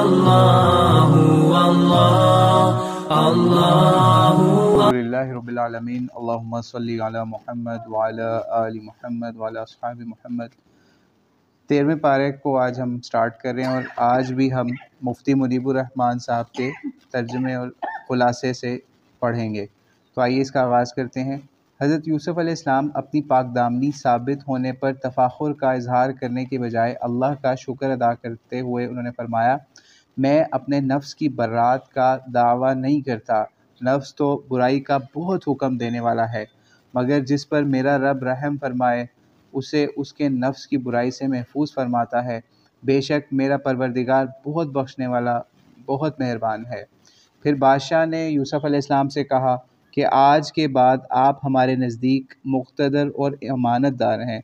اللہ اللہ الحمدللہ رب العالمین، اللہم صلی علی محمد وعلی آل محمد وعلی اصحاب محمد۔ 13ویں پارے کو آج ہم سٹارٹ کر رہے ہیں، اور آج بھی ہم مفتی منیب الرحمن صاحب کے ترجمے اور خلاصے سے پڑھیں گے۔ تو آئیے اس کا آغاز کرتے ہیں۔ حضرت یوسف علیہ السلام اپنی پاک دامنی ثابت ہونے پر تفاخر کا اظہار کرنے کے بجائے اللہ کا شکر ادا کرتے ہوئے انہوں نے فرمایا، میں اپنے نفس کی برات کا دعویٰ نہیں کرتا، نفس تو برائی کا بہت حکم دینے والا ہے، مگر جس پر میرا رب رحم فرمائے اسے اس کے نفس کی برائی سے محفوظ فرماتا ہے، بے شک میرا پروردگار بہت بخشنے والا بہت مہربان ہے۔ پھر بادشاہ نے یوسف علیہ السلام سے کہا کہ آج کے بعد آپ ہمارے نزدیک مقتدر اور امانت دار ہیں۔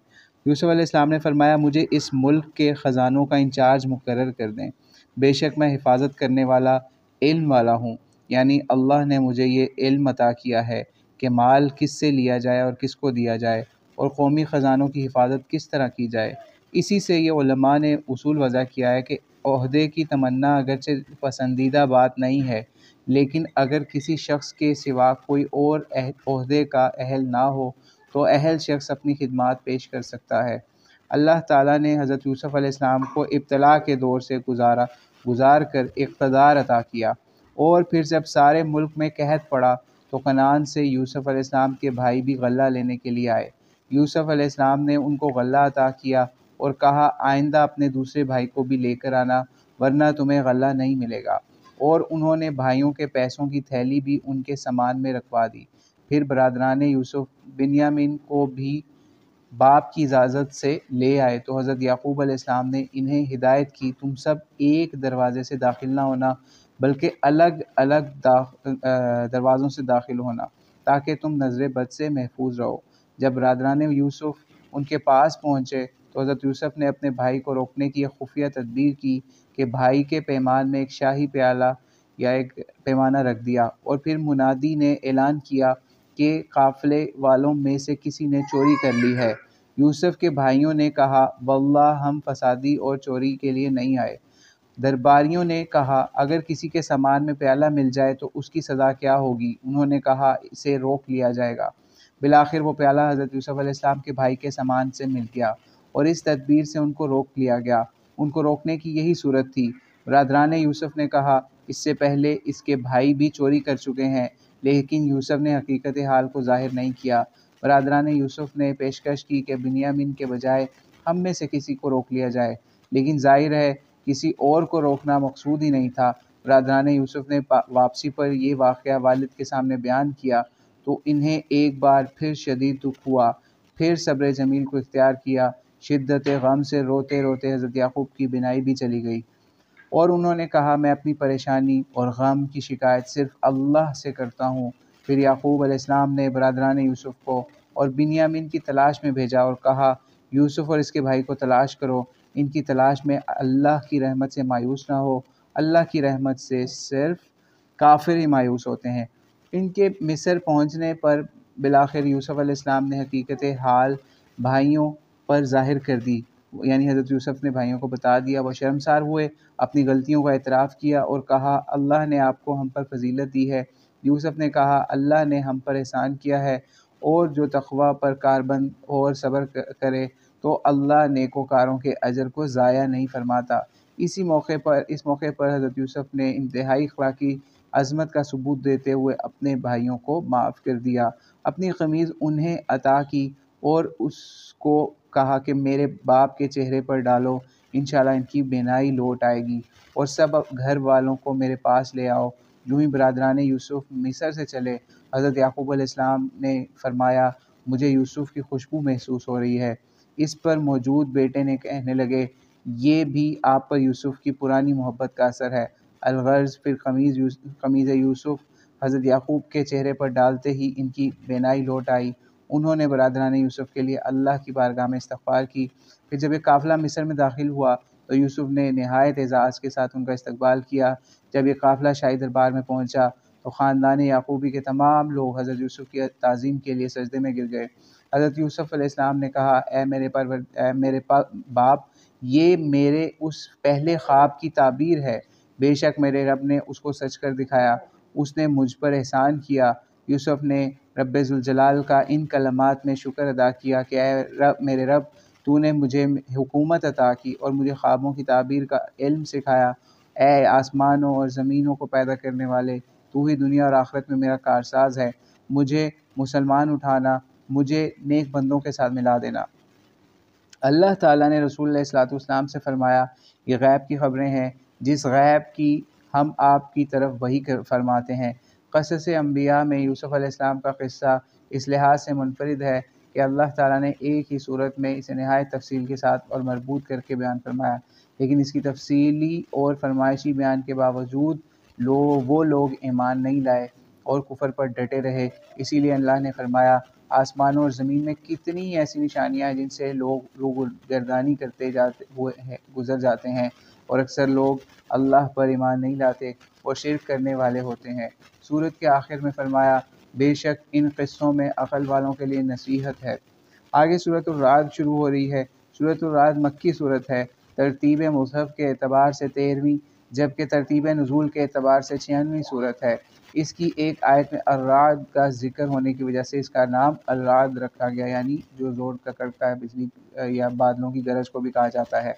یوسف علیہ السلام نے فرمایا، مجھے اس ملک کے خزانوں کا انچارج مقرر کر دیں، بے شک میں حفاظت کرنے والا علم والا ہوں، یعنی اللہ نے مجھے یہ علم عطا کیا ہے کہ مال کس سے لیا جائے اور کس کو دیا جائے، اور قومی خزانوں کی حفاظت کس طرح کی جائے۔ اسی سے یہ علماء نے اصول وضع کیا ہے کہ عہدے کی تمنا اگرچہ پسندیدہ بات نہیں ہے، لیکن اگر کسی شخص کے سوا کوئی اور عہدے کا اہل نہ ہو تو اہل شخص اپنی خدمات پیش کر سکتا ہے۔ اللہ تعالیٰ نے حضرت یوسف علیہ السلام کو ابتلا کے دور سے گزار کر اقتدار عطا کیا، اور پھر جب سارے ملک میں قحط پڑا تو کنعان سے یوسف علیہ السلام کے بھائی بھی غلہ لینے کے لیے آئے۔ یوسف علیہ السلام نے ان کو غلہ عطا کیا اور کہا، آئندہ اپنے دوسرے بھائی کو بھی لے کر آنا، ورنہ تمہیں غلہ نہیں ملے گا، اور انہوں نے بھائیوں کے پیسوں کی تھیلی بھی ان کے سامان میں رکھوا دی۔ پھر برادران یوسف بنیامین کو بھی باپ کی اجازت سے لے آئے تو حضرت یعقوب علیہ السلام نے انہیں ہدایت کی، تم سب ایک دروازے سے داخل نہ ہونا بلکہ الگ الگ دروازوں سے داخل ہونا، تاکہ تم نظر بد سے محفوظ رہو۔ جب برادران یوسف ان کے پاس پہنچے تو حضرت یوسف نے اپنے بھائی کو روکنے کی ایک خفیہ تدبیر کی کہ بھائی کے پیمان میں ایک شاہی پیالہ یا ایک پیمانہ رکھ دیا، اور پھر منادی نے اعلان کیا کہ قافلے والوں میں سے کسی نے چوری کر لی ہے۔ یوسف کے بھائیوں نے کہا، واللہ ہم فسادی اور چوری کے لیے نہیں آئے۔ درباریوں نے کہا، اگر کسی کے سامان میں پیالہ مل جائے تو اس کی سزا کیا ہوگی؟ انہوں نے کہا، اسے روک لیا جائے گا۔ بالآخر وہ پیالہ حضرت یوسف علیہ السلام کے بھائی کے سامان سے مل گیا، اور اس تدبیر سے ان کو روک لیا گیا۔ ان کو روکنے کی یہی صورت تھی۔ برادران یوسف نے کہا، اس سے پہلے اس کے بھائی بھی چوری کر چکے ہیں، لیکن یوسف نے حقیقت حال کو ظاہر نہیں کیا۔ برادران یوسف نے پیشکش کی کہ بنیامین کے بجائے ہم میں سے کسی کو روک لیا جائے، لیکن ظاہر ہے کسی اور کو روکنا مقصود ہی نہیں تھا۔ برادران یوسف نے واپسی پر یہ واقعہ والد کے سامنے بیان کیا تو انہیں ایک بار پھر شدید دکھ ہوا، پھر صبر جمیل کو اختیار کیا۔ شدت غم سے روتے روتے حضرت یعقوب کی بینائی بھی چلی گئی، اور انہوں نے کہا، میں اپنی پریشانی اور غم کی شکایت صرف اللہ سے کرتا ہوں۔ پھر یعقوب علیہ السلام نے برادران یوسف کو اور بنیامین کی تلاش میں بھیجا اور کہا، یوسف اور اس کے بھائی کو تلاش کرو، ان کی تلاش میں اللہ کی رحمت سے مایوس نہ ہو، اللہ کی رحمت سے صرف کافر ہی مایوس ہوتے ہیں۔ ان کے مصر پہنچنے پر بالآخر یوسف علیہ السلام نے حقیقت حال بھائیوں پر ظاہر کر دی، یعنی حضرت یوسف نے بھائیوں کو بتا دیا۔ وہ شرمسار ہوئے، اپنی غلطیوں کا اعتراف کیا اور کہا، اللہ نے آپ کو ہم پر فضیلت دی ہے۔ یوسف نے کہا، اللہ نے ہم پر احسان کیا ہے، اور جو تقوی پر کاربند اور صبر کرے تو اللہ نیکوکاروں کے اجر کو ضائع نہیں فرماتا۔ اس موقع پر حضرت یوسف نے انتہائی اخلاقی عظمت کا ثبوت دیتے ہوئے اپنے بھائیوں کو معاف کر دیا، اپنی قمیض انہیں عطا کی اور اس کو کہا کہ میرے باپ کے چہرے پر ڈالو، انشاءاللہ ان کی بینائی لوٹ آئے گی، اور سب گھر والوں کو میرے پاس لے آؤ۔ یوں ہی برادران یوسف مصر سے چلے۔ حضرت یعقوب علیہ السلام نے فرمایا، مجھے یوسف کی خوشبو محسوس ہو رہی ہے۔ اس پر موجود بیٹے نے کہنے لگے، یہ بھی آپ پر یوسف کی پرانی محبت کا اثر ہے۔ الغرض پھر قمیض یوسف حضرت یعقوب کے چہرے پر ڈالتے ہی ان کی بینائی لوٹ آئی۔ انہوں نے برادران یوسف کے لیے اللہ کی بارگاہ میں استغفار کی۔ پھر جب یہ قافلہ مصر میں داخل ہوا تو یوسف نے نہایت اعزاز کے ساتھ ان کا استقبال کیا۔ جب یہ قافلہ شاہی دربار میں پہنچا تو خاندان یعقوبی کے تمام لوگ حضرت یوسف کی تعظیم کے لیے سجدے میں گر گئے۔ حضرت یوسف علیہ السلام نے کہا، اے میرے باپ، یہ میرے اس پہلے خواب کی تعبیر ہے بے شک میرے رب نے اس کو سچ کر دکھایا، اس نے مجھ پر احسان کیا۔ یوسف نے رب ذوالجلال کا ان کلمات میں شکر ادا کیا کہ اے رب، میرے رب، تو نے مجھے حکومت عطا کی اور مجھے خوابوں کی تعبیر کا علم سکھایا۔ اے آسمانوں اور زمینوں کو پیدا کرنے والے، تو ہی دنیا اور آخرت میں میرا کارساز ہے۔ مجھے مسلمان اٹھانا، مجھے نیک بندوں کے ساتھ ملا دینا۔ اللہ تعالیٰ نے رسول علیہ الصلوۃ والسلام سے فرمایا، یہ غیب کی خبریں ہیں جس غیب کی ہم آپ کی طرف وحی فرماتے ہیں۔ قصص انبیاء میں یوسف علیہ السلام کا قصہ اس لحاظ سے منفرد ہے کہ اللہ تعالیٰ نے ایک ہی صورت میں اسے نہایت تفصیل کے ساتھ اور مربوط کر کے بیان فرمایا، لیکن اس کی تفصیلی اور فرمائشی بیان کے باوجود وہ لوگ ایمان نہیں لائے اور کفر پر ڈٹے رہے۔ اسی لیے اللہ نے فرمایا، آسمانوں اور زمین میں کتنی ایسی نشانیاں ہیں جن سے لوگ گردانی کرتے گزر جاتے ہیں، اور اکثر لوگ اللہ پر ایمان نہیں لاتے اور شرک کرنے والے ہوتے ہیں۔ سورت کے آخر میں فرمایا، بے شک ان قصوں میں عقل والوں کے لیے نصیحت ہے۔ آگے سورۃ الرعد شروع ہو رہی ہے۔ سورۃ الرعد مکی سورت ہے، ترتیب مصحف کے اعتبار سے 13ویں، جبکہ ترتیب نزول کے اعتبار سے 96ویں سورت ہے۔ اس کی ایک آیت میں الرعد کا ذکر ہونے کی وجہ سے اس کا نام الرعد رکھا گیا، یعنی جو زور کا کڑکا ہے، بجلی یا بادلوں کی گرج کو بھی کہا جاتا ہے۔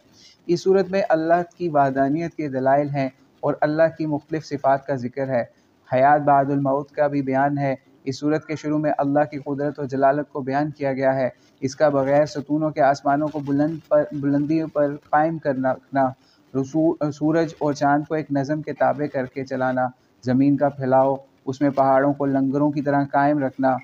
اس صورت میں اللہ کی وحدانیت کے دلائل ہیں اور اللہ کی مختلف صفات کا ذکر ہے۔ حیات بعد الموت کا بھی بیان ہے۔ اس صورت کے شروع میں اللہ کی قدرت و جلالت کو بیان کیا گیا ہے۔ اس کا بغیر ستونوں کے آسمانوں کو بلندیوں پر قائم رکھنا، سورج اور چاند کو ایک نظم کے تابع کر کے چلانا، زمین کا پھیلاؤ، اس میں پہاڑوں کو لنگروں کی طرح قائم رکھنا،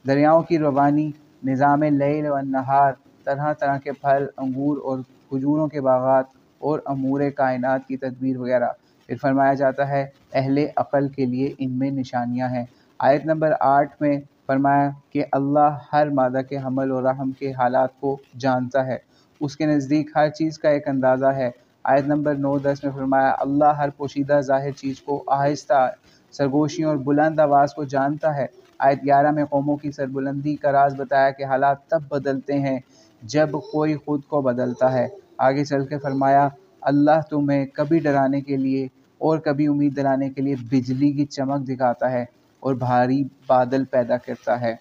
دریاؤں کی روانی، نظام لیل و نہار، طرح طرح کے پھل، انگور اور کھجوروں کے باغات اور امور کائنات کی تدبیر وغیرہ۔ پھر فرمایا جاتا ہے، اہل عقل کے لیے ان میں نشانیاں ہیں۔ آیت نمبر 8 میں فرمایا کہ اللہ ہر مادہ کے حمل اور رحم کے حالات کو جانتا ہے، اس کے نزدیک ہر چیز کا ایک اندازہ ہے۔ آیت نمبر 9-10 میں فرمایا، اللہ ہر پوشیدہ ظاہر چیز کو، آہستہ سرگوشیوں اور بلند آواز کو جانتا ہے۔ آیت 11 میں قوموں کی سربلندی کا راز بتایا کہ حالات تب بدلتے ہیں جب کوئی خود کو بدلتا ہے۔ آگے چل کے فرمایا، اللہ تمہیں کبھی ڈرانے کے لیے اور کبھی امید دلانے کے لیے بجلی کی چمک دکھاتا ہے اور بھاری بادل پیدا کرتا ہے۔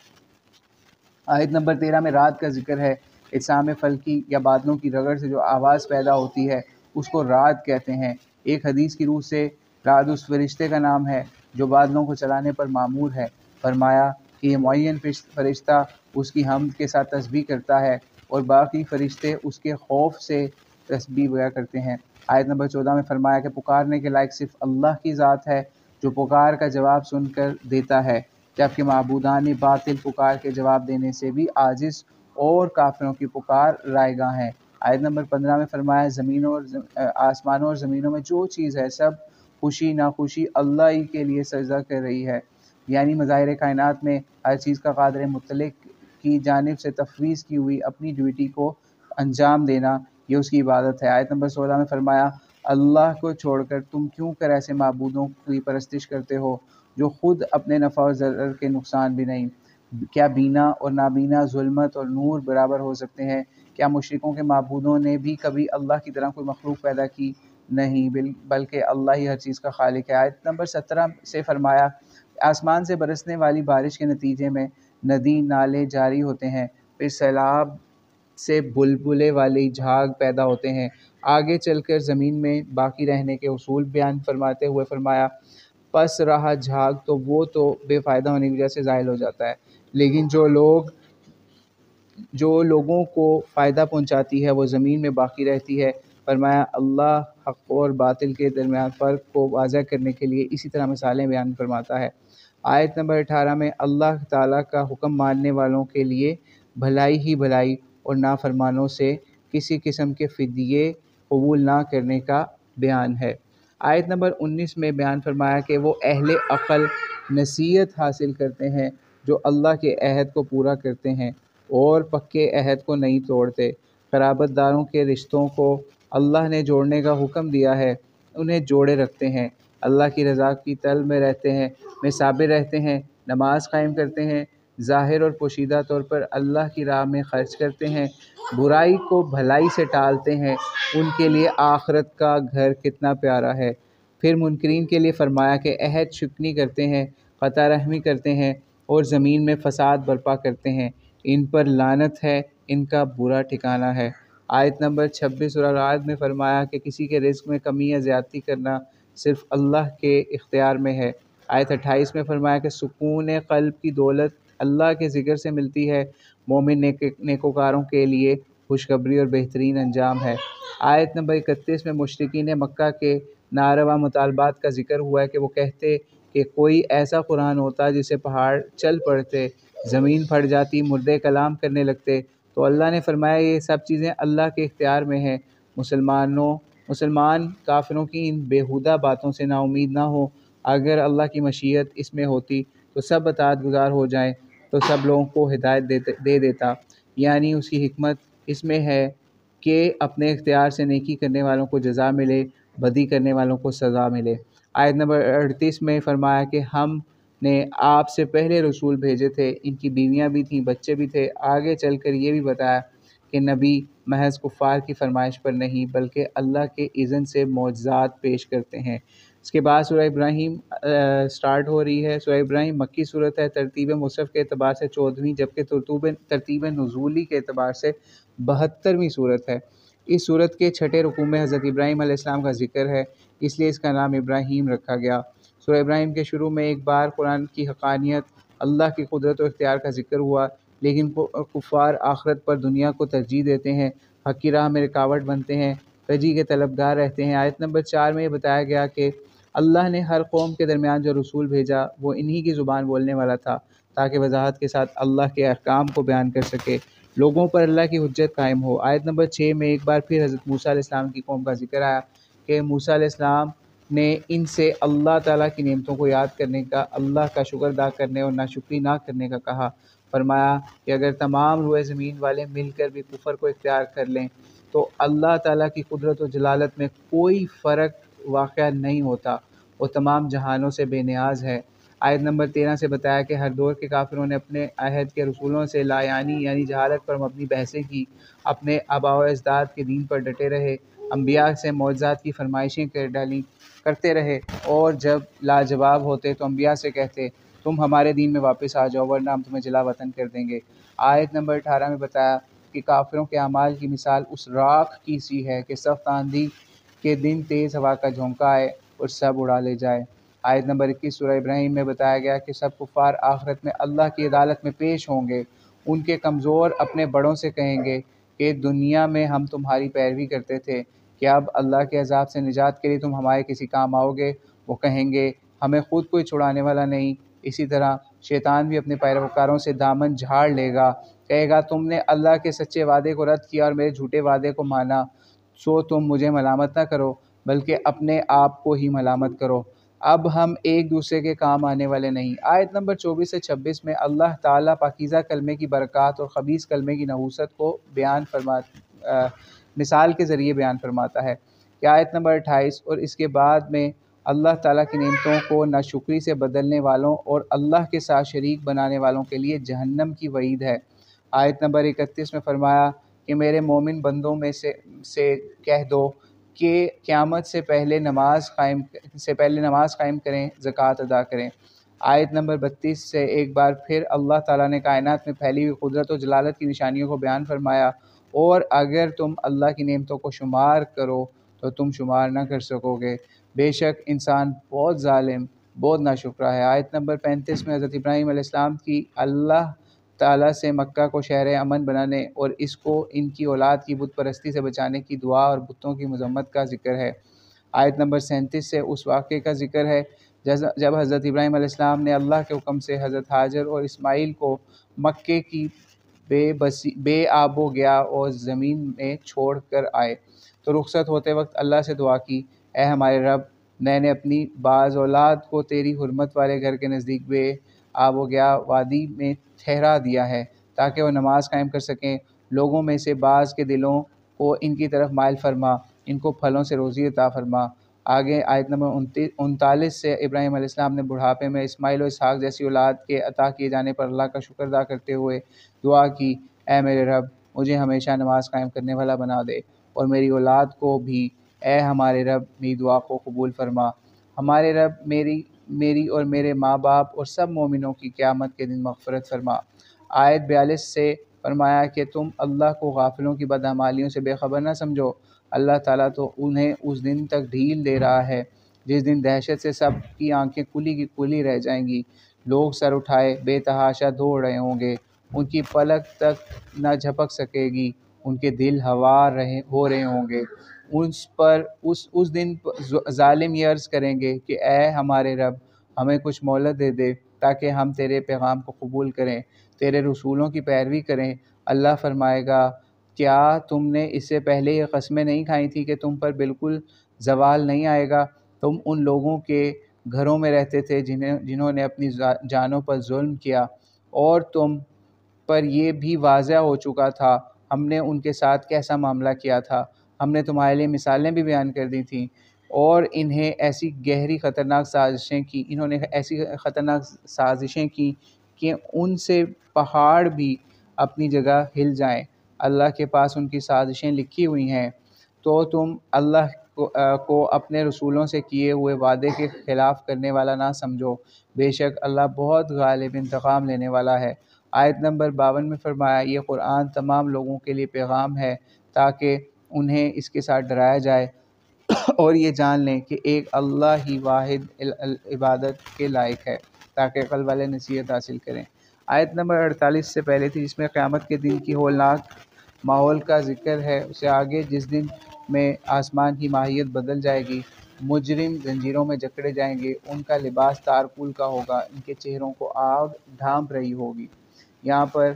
آیت نمبر 13 میں رات کا ذکر ہے۔ اجسام فلکی یا بادلوں کی رگڑ سے جو آواز پیدا ہوتی ہے اس کو رعد کہتے ہیں۔ ایک حدیث کی روح سے رعد اس فرشتے کا نام ہے جو بادلوں کو چلانے پر مامور ہے۔ فرمایا کہ یہ معین فرشتہ اس کی حمد کے ساتھ تسبیح کرتا ہے اور باقی فرشتے اس کے خوف سے تسبیح وغیرہ کرتے ہیں۔ آیت نمبر 14 میں فرمایا کہ پکارنے کے لائق صرف اللہ کی ذات ہے جو پکار کا جواب سن کر دیتا ہے، جبکہ معبودان باطل پکار کے جواب دینے سے بھی عاجز اور کافروں کی پکار رائیگاں ہے۔ آیت نمبر 15 میں فرمایا، آسمانوں اور زمینوں میں جو چیز ہے سب خوشی ناخوشی اللہ ہی کے لیے سجدہ کر رہی ہے، یعنی مظاہر کائنات میں ہر چیز کا قادر مطلق کی جانب سے تفویض کی ہوئی اپنی ڈیوٹی کو انجام دینا، یہ اس کی عبادت ہے۔ آیت نمبر 16 میں فرمایا، اللہ کو چھوڑ کر تم کیوں کر ایسے معبودوں کی پرستش کرتے ہو جو خود اپنے نفع اور ضرر کے نقصان بھی نہیں؟ کیا بینا اور نابینا، ظلمت اور نور برابر ہو سکتے ہیں؟ کیا مشرکوں کے معبودوں نے بھی کبھی اللہ کی طرح کوئی مخلوق پیدا کی؟ نہیں، بلکہ اللہ ہی ہر چیز کا خالق ہے۔ آیت نمبر 17 سے فرمایا، آسمان سے برسنے والی بارش کے نتیجے میں ندی نالے جاری ہوتے ہیں، پھر سیلاب سے بلبلے والی جھاگ پیدا ہوتے ہیں۔ آگے چل کر زمین میں باقی رہنے کے اصول بیان فرماتے ہوئے فرمایا، پس رہا جھاگ تو بے فائدہ ہونے کی وجہ سے زائل ہو جاتا ہے، لیکن جو لوگوں کو فائدہ پہنچاتی ہے وہ زمین میں باقی رہتی ہے۔ فرمایا، اللہ حق اور باطل کے درمیان فرق کو واضح کرنے کے لیے اسی طرح مثالیں بیان فرماتا ہے۔ آیت نمبر 18 میں اللہ تعالیٰ کا حکم ماننے والوں کے لیے بھلائی ہی بھلائی اور نافرمانوں سے کسی قسم کے فدیے قبول نہ کرنے کا بیان ہے۔ آیت نمبر 19 میں بیان فرمایا کہ وہ اہل عقل نصیحت حاصل کرتے ہیں جو اللہ کے عہد کو پورا کرتے ہیں اور پکے عہد کو نہیں توڑتے۔ قرابت داروں کے رشتوں کو اللہ نے جوڑنے کا حکم دیا ہے، انہیں جوڑے رکھتے ہیں، اللہ کی رضا کی طلب میں رہتے ہیں، میں صابر رہتے ہیں، نماز قائم کرتے ہیں، ظاہر اور پوشیدہ طور پر اللہ کی راہ میں خرچ کرتے ہیں، برائی کو بھلائی سے ٹالتے ہیں، ان کے لیے آخرت کا گھر کتنا پیارا ہے۔ پھر منکرین کے لیے فرمایا کہ عہد شکنی کرتے ہیں، قطع رحمی کرتے ہیں اور زمین میں فساد برپا کرتے ہیں، ان پر لعنت ہے، ان کا برا ٹھکانہ ہے۔ آیت نمبر 26 سورہ رعد میں فرمایا کہ کسی کے رزق میں کمی یا زیادتی کرنا صرف اللہ کے اختیار میں ہے۔ آیت 28 میں فرمایا کہ سکون قلب کی دولت اللہ کے ذکر سے ملتی ہے، مومن نیکوکاروں کے لیے خوشخبری اور بہترین انجام ہے۔ آیت نمبر 31 میں مشرکین مکہ کے ناروا مطالبات کا ذکر ہوا ہے کہ وہ کہتے کہ کوئی ایسا قرآن ہوتا جسے پہاڑ چل پڑتے، زمین پھٹ جاتی، مردے کلام کرنے لگتے، تو اللہ نے فرمایا یہ سب چیزیں اللہ کے اختیار میں ہیں۔ مسلمان کافروں کی ان بیہودہ باتوں سے نا امید نہ ہو، اگر اللہ کی مشیت اس میں ہوتی تو سب اطاعت گزار ہو جائیں تو سب لوگوں کو ہدایت دے دیتا، یعنی اس کی حکمت اس میں ہے کہ اپنے اختیار سے نیکی کرنے والوں کو جزا ملے، بدی کرنے والوں کو سزا ملے۔ آیت نمبر 38 میں فرمایا کہ ہم نے آپ سے پہلے رسول بھیجے تھے، ان کی بیویاں بھی تھیں، بچے بھی تھے۔ آگے چل کر یہ بھی بتایا کہ نبی محض کفار کی فرمائش پر نہیں بلکہ اللہ کے اذن سے معجزات پیش کرتے ہیں۔ اس کے بعد سورہ ابراہیم سٹارٹ ہو رہی ہے۔ سورہ ابراہیم مکی صورت ہے، ترتیب مصحف کے اعتبار سے 14ویں، جبکہ ترتیب نزولی کے اعتبار سے 72ویں صورت ہے۔ اس صورت کے چھٹے رکوع میں حضرت ابراہیم علیہ السلام کا ذکر ہے، اس لیے اس کا نام ابراہیم رکھا گیا۔ سورہ ابراہیم کے شروع میں ایک بار قرآن کی حقانیت، اللہ کی قدرت و اختیار کا ذکر ہوا، لیکن کفار آخرت پر دنیا کو ترجیح دیتے ہیں، حق کی راہ میں رکاوٹ بنتے ہیں، کجی کے طلبگار رہتے ہیں۔ آیت نمبر 4 میں یہ بتایا گیا کہ اللہ نے ہر قوم کے درمیان جو رسول بھیجا وہ انہی کی زبان بولنے والا تھا تاکہ وضاحت کے ساتھ اللہ کے احکام کو بیان کر سکے، لوگوں پر اللہ کی حجت قائم ہو۔ آیت نمبر 6 میں ایک بار پھر حضرت موسیٰ علیہ السلام کی قوم کا ذکر آیا کہ موسیٰ علیہ السلام نے ان سے اللہ تعالیٰ کی نعمتوں کو یاد کرنے کا، اللہ کا شکر ادا کرنے اور ناشکری نہ کرنے کا کہا۔ فرمایا کہ اگر تمام روئے زمین والے مل کر بھی کفر کو اختیار کر لیں تو اللہ تعالیٰ کی قدرت و جلالت میں کوئی فرق واقع نہیں ہوتا، وہ تمام جہانوں سے بے نیاز ہے۔ آیت نمبر 13 سے بتایا کہ ہر دور کے کافروں نے اپنے عہد کے رسولوں سے لا یعنی جہالت پر مبنی بحثیں کی، اپنے آباء و اجداد کے دین پر ڈٹے رہے، انبیاء سے معجزات کی فرمائشیں کرتے رہے، اور جب لاجواب ہوتے تو انبیاء سے کہتے تم ہمارے دین میں واپس آ جاؤ ورنہ ہم تمہیں جلا وطن کر دیں گے۔ آیت نمبر 18 میں بتایا کہ کافروں کے اعمال کی مثال اس راکھ کی سی ہے کہ سخت آندھی کے دن تیز ہوا کا جھونکا آئے اور سب اڑا لے جائے۔ آیت نمبر 21 سورہ ابراہیم میں بتایا گیا کہ سب کفار آخرت میں اللہ کی عدالت میں پیش ہوں گے، ان کے کمزور اپنے بڑوں سے کہیں گے کہ دنیا میں ہم تمہاری پیروی کرتے تھے، کیا اب اللہ کے عذاب سے نجات کے لیے تم ہمارے کسی کام آؤ گے؟ وہ کہیں گے ہمیں خود کوئی چھڑانے والا نہیں۔ اسی طرح شیطان بھی اپنے پیروکاروں سے دامن جھاڑ لے گا، کہے گا تم نے اللہ کے سچے وعدے کو رد کیا اور میرے جھوٹے وعدے کو مانا، سو تم مجھے ملامت نہ کرو بلکہ اپنے آپ کو ہی ملامت کرو، اب ہم ایک دوسرے کے کام آنے والے نہیں۔ آیت نمبر 24 سے 26 میں اللہ تعالیٰ پاکیزہ کلمے کی برکات اور خبیث کلمے کی نحوست کو مثال کے ذریعے بیان فرماتا ہے کہ آیت نمبر 28 اور اس کے بعد میں اللہ تعالیٰ کی نعمتوں کو ناشکری سے بدلنے والوں اور اللہ کے ساتھ شریک بنانے والوں کے لیے جہنم کی وعید ہے۔ آیت نمبر 31 میں فرمایا کہ میرے مومن بندوں میں سے کہہ دو کہ قیامت سے پہلے نماز قائم کریں، زکوٰۃ ادا کریں۔ آیت نمبر 32 سے ایک بار پھر اللہ تعالیٰ نے کائنات میں پھیلی ہوئی قدرت و جلالت کی نشانیوں کو بیان فرمایا، اور اگر تم اللہ کی نعمتوں کو شمار کرو تو تم شمار نہ کر سکو گے، بے شک انسان بہت ظالم، بہت ناشکرا ہے۔ آیت نمبر 35 میں حضرت ابراہیم علیہ السلام کی اللہ تعالیٰ سے مکہ کو شہر امن بنانے اور اس کو ان کی اولاد کی بت پرستی سے بچانے کی دعا اور بتوں کی مذمت کا ذکر ہے۔ آیت نمبر 37 سے اس واقعے کا ذکر ہے جب حضرت ابراہیم علیہ السلام نے اللہ کے حکم سے حضرت ہاجر اور اسماعیل کو مکے کی بے آب و گیا اور زمین میں چھوڑ کر آئے تو رخصت ہوتے وقت اللہ سے دعا کی، اے ہمارے رب، میں نے اپنی بعض اولاد کو تیری حرمت والے گھر کے نزدیک بے آب و گیا وادی میں ٹھہرا دیا ہے تاکہ وہ نماز قائم کر سکیں، لوگوں میں سے بعض کے دلوں کو ان کی طرف مائل فرما، ان کو پھلوں سے روزی عطا فرما۔ آگے آیت نمبر 39 سے ابراہیم علیہ السلام نے بڑھاپے میں اسماعیل و اسحاق جیسی اولاد کے عطا کیے جانے پر اللہ کا شکر ادا کرتے ہوئے دعا کی، اے میرے رب، مجھے ہمیشہ نماز قائم کرنے والا بنا دے اور میری اولاد کو بھی، اے ہمارے رب، میری دعا کو قبول فرما۔ ہمارے رب میری اور میرے ماں باپ اور سب مومنوں کی قیامت کے دن مغفرت فرما۔ آیت 42 سے فرمایا کہ تم اللہ کو غافلوں کی بدعمالیوں سے بے خبر نہ سمجھو، اللہ تعالیٰ تو انہیں اس دن تک ڈھیل دے رہا ہے جس دن دہشت سے سب کی آنکھیں کھلی کی کھلی رہ جائیں گی، لوگ سر اٹھائے بے تحاشا دوڑ رہے ہوں گے، ان کی پلک تک نہ جھپک سکے گی، ان کے دل ہوار ہو رہے ہوں گے۔ اس دن ظالم یہ عرض کریں گے کہ اے ہمارے رب، ہمیں کچھ مہلت دے دے تاکہ ہم تیرے پیغام کو قبول کریں، تیرے رسولوں کی پیروی کریں۔ اللہ فرمائے گا، کیا تم نے اس سے پہلے یہ قسمیں نہیں کھائی تھی کہ تم پر بالکل زوال نہیں آئے گا؟ تم ان لوگوں کے گھروں میں رہتے تھے جنہوں نے اپنی جانوں پر ظلم کیا، اور تم پر یہ بھی واضح ہو چکا تھا ہم نے ان کے ساتھ کیسا معاملہ کیا تھا۔ ہم نے تمہارے لیے مثالیں بھی بیان کر دی تھیں، اور انہوں نے ایسی خطرناک سازشیں کی کہ ان سے پہاڑ بھی اپنی جگہ ہل جائیں۔ اللہ کے پاس ان کی سازشیں لکھی ہوئی ہیں، تو تم اللہ کو اپنے رسولوں سے کیے ہوئے وعدے کے خلاف کرنے والا نہ سمجھو، بے شک اللہ بہت غالب انتقام لینے والا ہے۔ آیت نمبر 52 میں فرمایا، یہ قرآن تمام لوگوں کے لیے پیغام ہے تاکہ انہیں اس کے ساتھ ڈرایا جائے اور یہ جان لیں کہ ایک اللہ ہی واحد عبادت کے لائق ہے، تاکہ عقل والے نصیحت حاصل کریں۔ آیت نمبر 48 سے پہلے تھی، جس میں قیامت کے دن کی ہولناک ماحول کا ذکر ہے، اسے آگے جس دن میں آسمان کی ماہیت بدل جائے گی، مجرم زنجیروں میں جکڑے جائیں گے، ان کا لباس تارکول کا ہوگا، ان کے چہروں کو آگ ڈھانپ رہی ہوگی۔ یہاں پر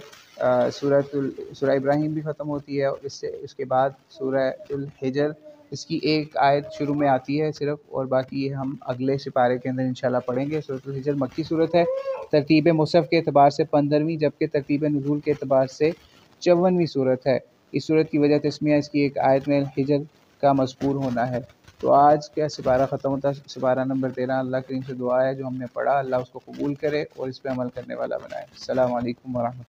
سورہ ابراہیم بھی ختم ہوتی ہے، اور اس کے بعد سورہ الحجر، اس کی ایک آیت شروع میں آتی ہے صرف، اور باقی یہ ہم اگلے سپارے کے اندر انشاءاللہ پڑھیں گے۔ سورۃ الحجر مکی صورت ہے، ترتیب مصحف کے اعتبار سے 15ویں، جبکہ ترتیب نزول کے اعتبار سے 54ویں صورت ہے۔ اس صورت کی وجہ تسمیہ اس کی ایک آیت میں الحجر کا مذکور ہونا ہے۔ تو آج کا سپارہ ختم ہوتا ہے، سپارہ نمبر 13۔ اللہ کریم سے دعا ہے جو ہم نے پڑھا اللہ اس کو قبول کرے اور اس پہ عمل کرنے والا بنائے۔ السلام علیکم ورحمۃ اللہ۔